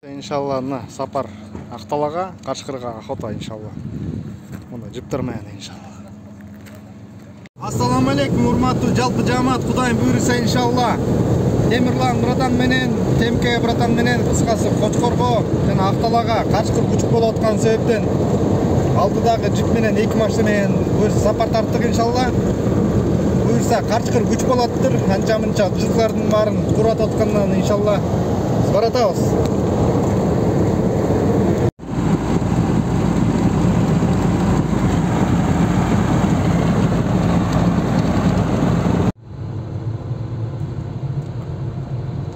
Иншалла мына сапар Ақталаға, Қашқырға охота иншалла. Мына жыптырмайын иншалла. Ассаламу алейкум, урматтуу жалпы жамаат, Кудайым буйруса иншалла. Темирлан братан менен, Темке братан менен кыскасы Кочкорго жана Ақталаға Качкыр күчүк болуп аткан себептен алдыдагы жип менен 2 машина менен сапар тарттык иншалла. Буйруса Качкыр күч болоттур, анча-мынча жылдардын баарын курап аткандан иншалла баратабыз.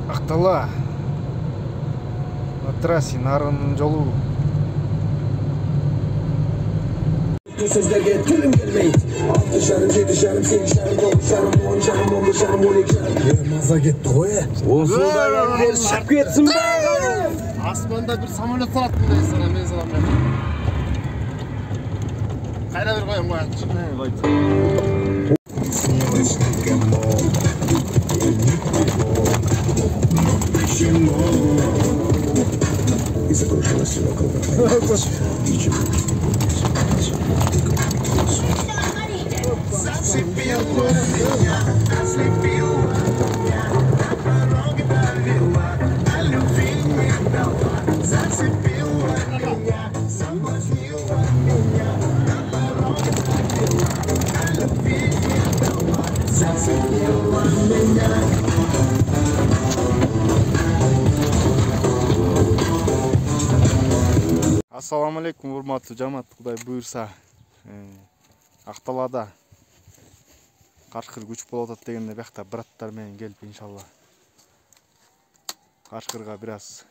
Ақтала на трассе нарынын жолу. Sözlerge tülüm gelmeyit. 6 şarım, 7 şarım, 8 şarım, 9 şarım, 10 şarım, 11 şarım, 12 şarım. Maza gitti o ya. Olsun da yerler şıp etsin be. Asmanda bir samolyot salat mı sana men salam ben. Kayra bir koyayım koyayım. Ne koyayım? И закружилась вокруг. Зацепил меня, ослепил меня, на пороге довела, а любви не дала. Зацепила меня, соблазнила меня, на пороге довела, а любви не дала. Зацепила меня. Ассаламу алейкум, урматтуу жамаат, Кудай буйруса Ақталада Кашкыр күч болуп атат дегенде бакта браттар менен келип иншалла Кашкырга бир аз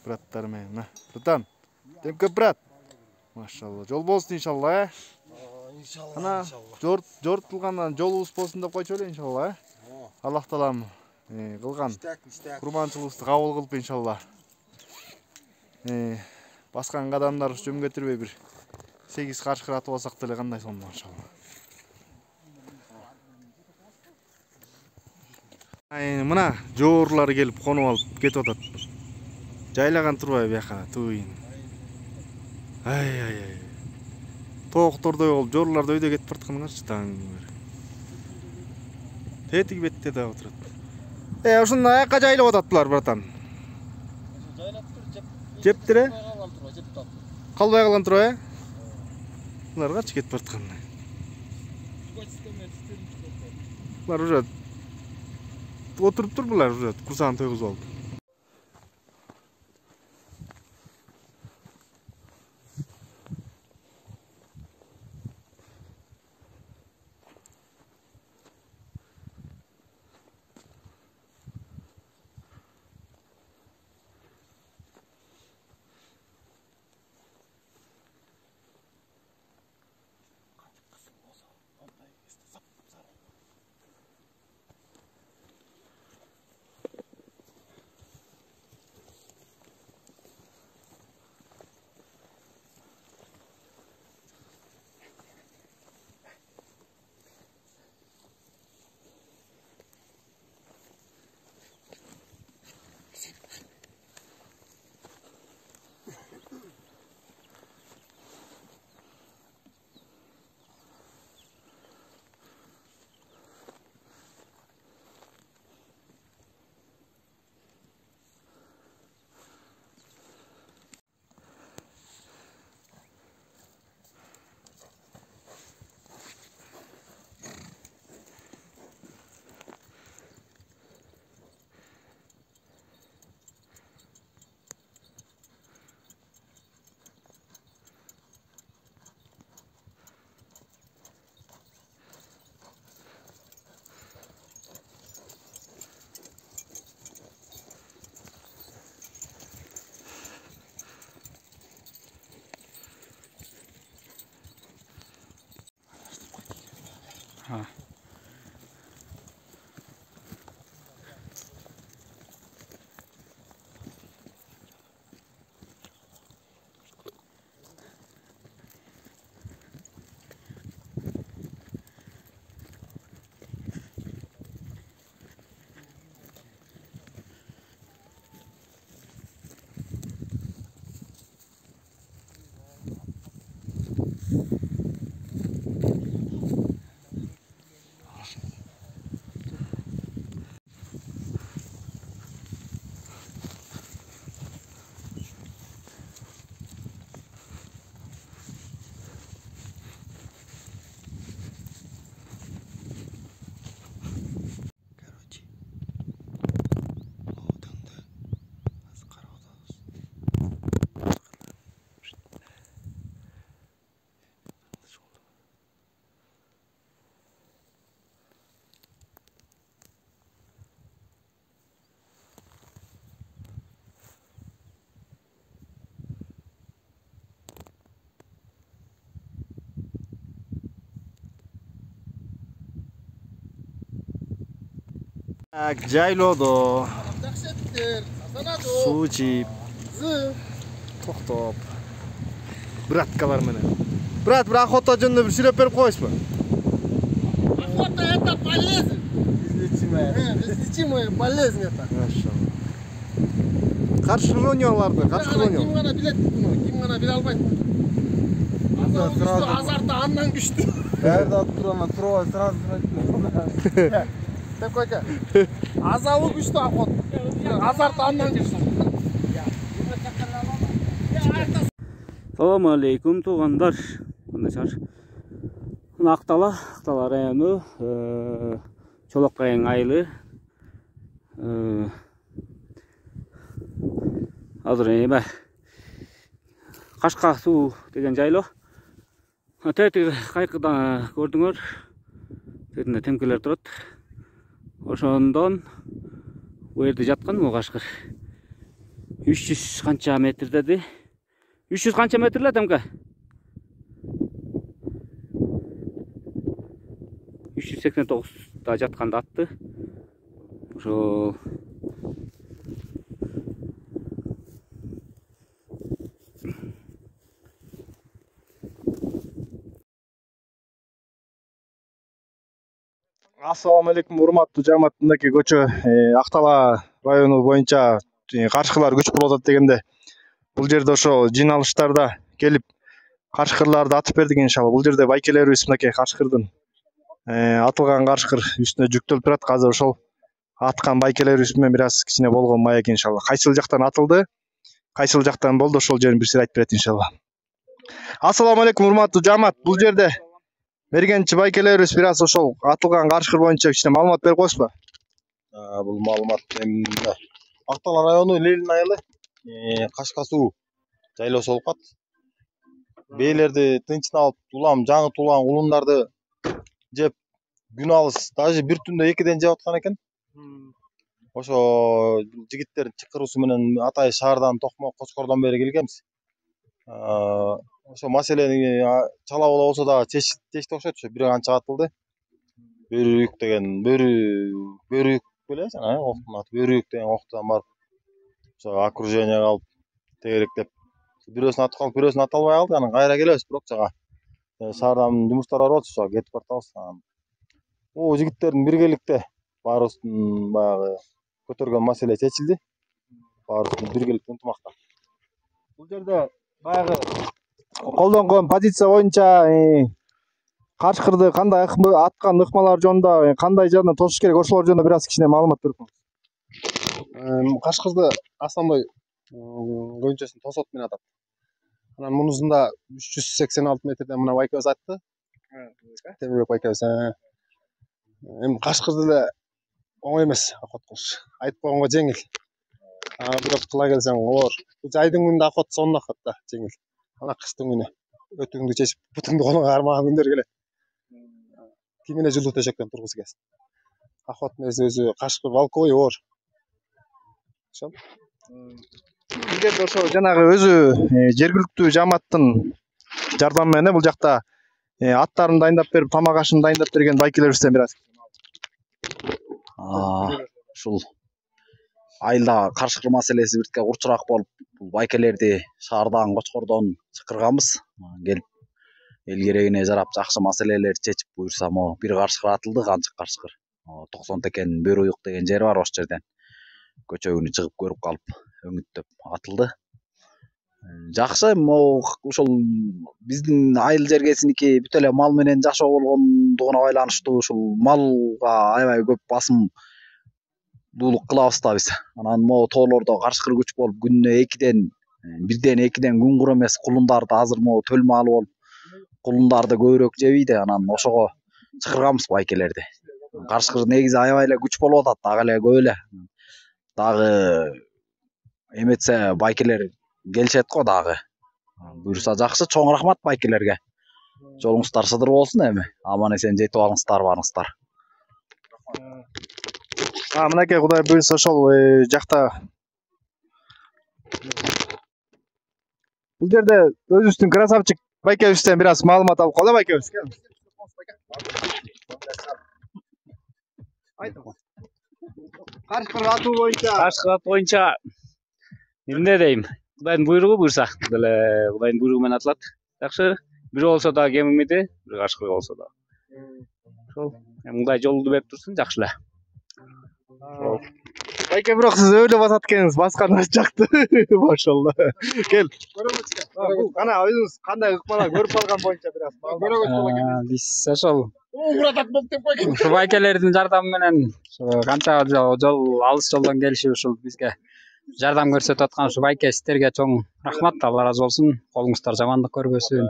браттар менен. Братан, Темке брат. Машалла, жол болсун иншалла, Ана жортулгандан жолубуз болсун деп койчу эле иншалла, Аллах таалам кылган курманчылыгыбызды кабыл кылып иншалла. Баскан кадамдарыбыз жөн кетирбей бир 8 Кашкыр атып алсак деле кандай сонун иншалла. Мына жоорлар келип конуп алып кетип атат. Жайлаган турбайбы бияка түйүн. Ай. Тооктордой болуп жоорлар да өйдө кетип баратканыңарчы таң. Тетиги бетте да отурат. Ушундай аякка жайлап атат булар, братан. Жептире? Калбай калган туруп, Булар качы кетип бараткан. Булар уже отуруптур, булар уже курсагын тойгузуп алды. Жайлоодо Жакшеттер, Асанадо. суу ичип, токтоп. Браткалар менен. Брат, бир охота жөнүндө бир сүйлөп берип коесузбу? Охота это полезно. Излечимое, полезно это. Хорошо. Каршылооньоларды, Ким каршылооньол. гана билет буну, ким гана биле албайт. Азарты андан күчтүү. Кайерде турган турбай сразу Деп койка. Азабы күчтүү охот. Азарты андан күчтүү. Саламу алейкум туугандар. Кандай чар? Мына Актала району, Чолок Кайың айылы. Азыр эме Кашка суу деген жайлоо. Тети кайкыдан көрдүңөр. Тетинде темкелер турат. Ошондон бу жерде жаткан могу Кашкыр. 300 канча метрдеди. 300 канча метрлер темке? 389 жатканды атты. Ошо Ассаламу алейкум, урматтуу жамаат. Мынакей көчө Актала району боюнча каршкылар күч болуп атат дегенде, бул жерде ошо жыйналыштарда келип каршкырларды атып бердик иншалла. Бул жерде байкелерибиз мынакей каршкырдын атылган каршкыр үстүнө жүктөлүп турат. Азыр ошол аткан байкелерибиз менен бир аз кичине болгон маек иншалла. Кайсыл жактан атылды, кайсыл жактан болду, ошол жерин бир сир айтып берет иншалла. Ассаламу алейкум, урматтуу жамаат. Бул жерде мергенчи байкелерибиз бир аз ошол атылган каршкыр боюнча кичине маалымат берип коесузбу? Бул маалымат Актала району Ленин айылы Кашка суу жайлоосу болуп калат. Бээлерди тынчын алып, жаңы туулган улундарды жеп күн алыс, даже бир түндө 2ден жеп аткан экен. Ошо жигиттердин чакыруусу менен атай шаардан Токмок, Кочкордон бери келгенбиз. Ошо маселени чала була болсо дагы чечти окшойт. Ошо бир канча атылды. Бөрүк деген бөрүк беле жана октун аты бөрүк деген октудан барып ошо окружение калып тегеректеп бирөөсүн атып калып бирөөсүн ата албай калдык. Анан кайра келебиз, бирок жага шаардан жумуштар барып атышат, ошо кетип баратабыз. Бул жигиттердин биргеликте баарыбыздын баягы көтөргөн маселе чечилди. Баарыбыздын биргеликтүү ынтымакта. Бул жерде баягы колдонгон позиция боюнча каршкырды кандай аткан ыкмалар жөнүндө, кандай жерден тосуш керек, ошолор жөнүндө бир аз кичине маалымат берип коюңуз. Кашкырды основной көйүнчөсүн тосот менен атат. Анан мунусунда 386 метрден мына байкебиз айтты. Темирбек байкебиз. Эми Кашкырды эле оңой эмес охот кылыш. Айтып койгонго жеңил. Бирок кыла келсең оор. Жайдын күнүндө охот сонун охот да, жеңил. Ана кыштын күнү өтүңдү чечип, бутуңду колуңа кармаган күндөр келет. Кимине жылуу төшөктөн тургусу келсин. Охоттун өзү Кашкыр волковой оор. Ошол. Бул жерде ошо жанагы өзү жергиликтүү жамааттын жардамы менен бул жакта аттарын дайындап берип, тамак ашын дайындап берген байкелерибизден бир аз. Ушул айылда каршкыр маселеси биртке курчураак болуп, бул байкелерди шаардан, Кочкордон чакырганбыз. Келип эл керегине жарап жакшы маселелерди чечип буюрса, могу бир каршкыр атылды, канчык каршкыр. 90 текен Бөрүйүк деген жер бар, ошол жерден көчөгүнү чыгып көрүп калып өңүттөп атылды. Жакшы, могу ушул биздин айыл жергесиники бүт эле мал менен жашоо болгондугуна байланыштуу ушул малга аябай көп басым дуулук кылабыз да биз. Анан могу тоолордо каршкыр күч болуп, күнүнө 1-2ден күн кур эмес, кулундарды азыр могу төлмө алып болуп, кулундарды көбүрөөк жебейди. Анан ошого чакырганбыз байкелерди. Каршкыр негизи аябай эле күч болуп атат, дагы эле көп эле. Дагы эметсе байкелер келишет го дагы. Буюрса жакшы, чоң рахмат байкелерге. Жолуңуздар сыдыр болсун эми. Аман эсен жетип алыңыздар, барыңыздар. Мынакей Кудай буюрса ошол жакта бул жерде өзүбүздүн красавчик байкебизден бир аз маалымат алып калалы байкебиз. Кашкыр атуу боюнча. Кашкыр боюнча эмне дейм? Кудайдын буйругу буйрса деле Кудайдын буйругу менен атылат. Жакшы. Бирөө болсо да кем эмеде, бир кашкыр болсо да. Ошол Кудай жолду берип турсун, жакшы эле. Байке бирок сиз ойлоп атат экенсиз, басканы жакты. Машалла. Кел. Кана өзүңүз кандай ыкмала көрүп калган боюнча бир аз. Биз ошол Муратат болуп деп койгон. ушу байкелердин жардамы менен канча жол алыс жолдон келишип ушул бизге жардам көрсөтүп аткан ушу байке сиздерге чоң рахмат, Алла ыраазы болсун. Колуңуздар жамандык көрбөсүн.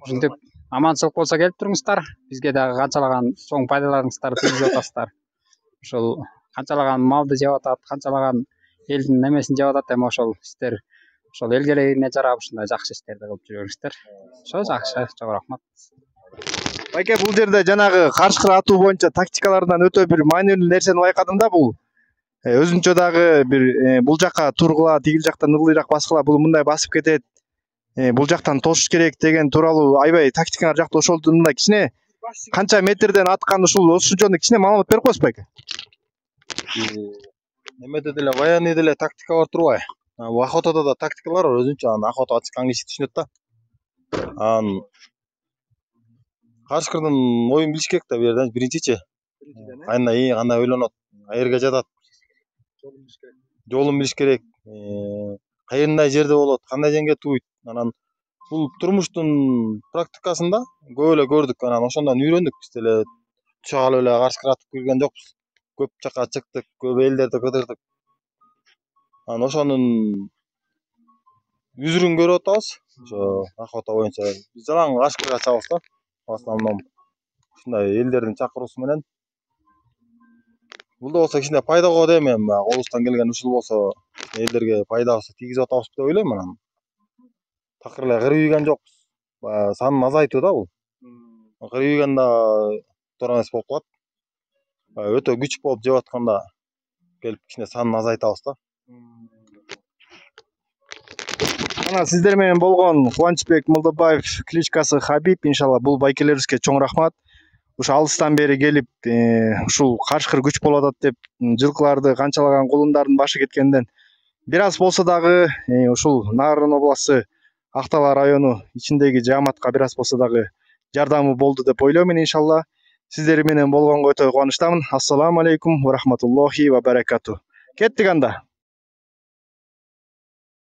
Ушинтип аманчылык болсо келип туруңуздар. Бизге дагы канчалаган чоң пайдаларыңыздарды тийгизип атасыздар. Ошол канчалаган малды жеп атат, канчалаган элдин немесин жеп атат, эми ошол сиздер ошол эл керегине жарап ушундай жакшы иштерди кылып жүрүңүздөр. Ошо жакшы, чоң рахмат. Байке бул жерде жанагы каршкыр атуу боюнча тактикалардан өтө бир маанилүү нерсени байкадым да, бул өзүнчө дагы бир бул жакка тургула, тигил жактан ылдыйраак баскыла, бул мындай басып кетет. Бул жактан тосуш керек деген тууралуу аябай тактикаңар жакты ошолду мындай кичине канча метрден аткан ушул жөнүндө кичине маалымат берип коесуз байке? Немеде деле военный деле тактика бар турбайбы? Охотада да тактикалар бар өзүнчө, анан охотага чыккан киши түшүнөт да. Анан кашкырдын оюн билиш керек да, бул жерден биринчичи. Кандай ойлонот, каерге жатат. Жолун билиш керек. Кайердай жерде болот, кандай жеңге тууйт. Анан бул турмуштун практикасында көп эле көрдүк, анан ошондон үйрөндүк. Биз деле түшө калып эле кашкыр атып келген жокпуз. Көп жакка чыктык, көп элдерди кыдырдык. Анан ошонун үзүрүн көрүп атабыз. Ошо охота боюнча биз жалаң кашкырга чабабыз да. В основном ушундай элдердин чакыруусу менен. Бул да болсо кичине пайдага дейм, эми колубуздан келген ушул болсо элдерге пайдабызды тийгизип атабыз деп ойлойм анан. Такыр эле кырбыйган жокпуз. Санын азайтуу да бул. Кырбыйганда туура эмес болуп калат. Өтө күч болуп жеп атканда келип кичине санын азайтабыз да. Ана сиздер менен болгон Кубанычбек Молдобаев, кличкасы Хабиб, иншалла бул байкелерибизге чоң рахмат. Ушу алыстан бери келип, ушул кашкыр күч болуп атат деп жылкыларды канчалаган кулундардын башы кеткенден бир аз болсо дагы ушул Нарын областы Актала району ичиндеги жааматка бир аз болсо дагы жардамы болду деп ойлоймун, иншалла. Сиздер менен болгонго өтө кубанычтамын. Ассаламу алейкум ва рахматуллахи ва баракату. Кеттик анда.